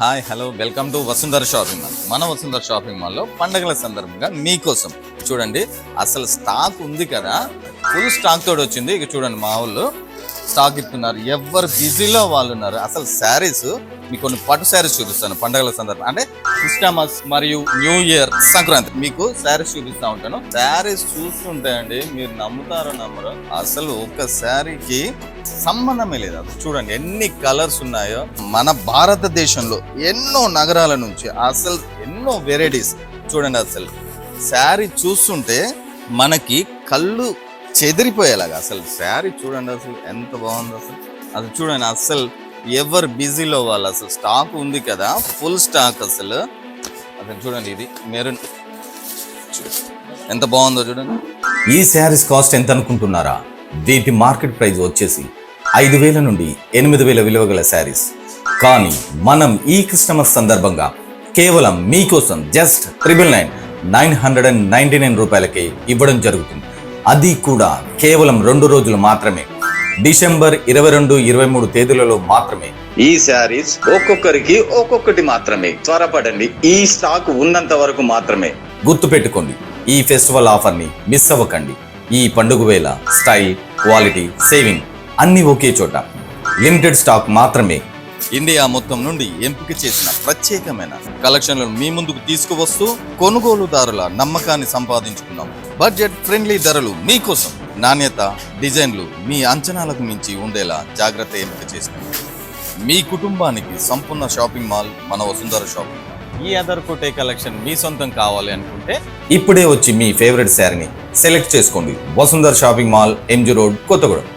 Hi hello welcome to Vasundhara shopping mall. మన Vasundhara shopping మాల్లో పండగల సందర్భంగా మీకోసం చూడండి, అసలు స్టాక్ ఉంది కదా, ఫుల్ స్టాక్ తోడు వచ్చింది. ఇక చూడండి, మా వాళ్ళు స్టాక్ ఇస్తున్నారు, ఎవరు బిజీలో వాళ్ళు ఉన్నారు. అసలు శారీస్ మీకు కొన్ని పట్టు శారీస్ చూపిస్తాను పండగల సందర్భం, అంటే క్రిస్టమస్ మరియు న్యూ ఇయర్, సంక్రాంతి మీకు శారీస్ చూపిస్తా ఉంటాను. శారీస్ చూస్తుంటే అండి మీరు నమ్ముతారో నమ్మరో, అసలు ఒక శారీకి సంబంధమే లేదు. అది చూడండి ఎన్ని కలర్స్ ఉన్నాయో. మన భారతదేశంలో ఎన్నో నగరాల నుంచి అసలు ఎన్నో వెరైటీస్ చూడండి. అసలు శారీ చూస్తుంటే మనకి కళ్ళు చెదిరిపోయేలాగా అసలు శారీ చూడండి, అసలు ఎంత బాగుందో. అసలు చూడండి, అసలు ఎవరు బిజీలో వాళ్ళు. అసలు స్టాక్ ఉంది కదా, ఫుల్ స్టాక్. అసలు చూడండి, ఇది మెరూన్ ఎంత బాగుందో చూడండి. ఈ శారీస్ కాస్ట్ ఎంత అనుకుంటున్నారా? వీటి మార్కెట్ ప్రైస్ వచ్చేసి 5,000 నుండి 8,000 విలువ గల శారీస్. కానీ మనం ఈ క్రిస్టమస్ సందర్భంగా కేవలం మీకోసం జస్ట్ 999 రూపాయలకే ఇవ్వడం జరుగుతుంది. అది కూడా కేవలం 2 రోజులు మాత్రమే, డిసెంబర్ 22, 23 తేదీలలో మాత్రమే. ఈ శారీస్ ఒక్కొక్కరికి ఒక్కొక్కటి మాత్రమే. త్వరపడండి, ఈ స్టాక్ ఉన్నంత వరకు మాత్రమే. గుర్తుపెట్టుకోండి, ఈ ఫెస్టివల్ ఆఫర్ని మిస్ అవ్వకండి. ఈ పండుగ వేళ స్టైల్, క్వాలిటీ, సేవింగ్ అన్ని ఒకే చోట. లిమిటెడ్ స్టాక్ మాత్రమే. ఇండియా మొత్తం నుండి ఎంపిక చేసిన ప్రత్యేకమైన కలెక్షన్లను మీ ముందుకు తీసుకువస్తూ కొనుగోలుదారుల నమ్మకాన్ని సంపాదించుకున్నాం. బడ్జెట్ ఫ్రెండ్లీ ధరలు మీకోసం, నాణ్యత, డిజైన్లు మీ అంచనాలకు మించి ఉండేలా జాగ్రత్త ఎంపిక చేసినాం. మీ కుటుంబానికి సంపూర్ణ షాపింగ్ మాల్ మన వసుంధర షాపింగ్ మాల్. ఈ అదర్కోటే కలెక్షన్ మీ సొంతం కావాలి అనుకుంటే ఇప్పుడే వచ్చి మీ ఫేవరెట్ శారీని సెలెక్ట్ చేసుకోండి. Vasundhara shopping mall, MG road, Kothagudem.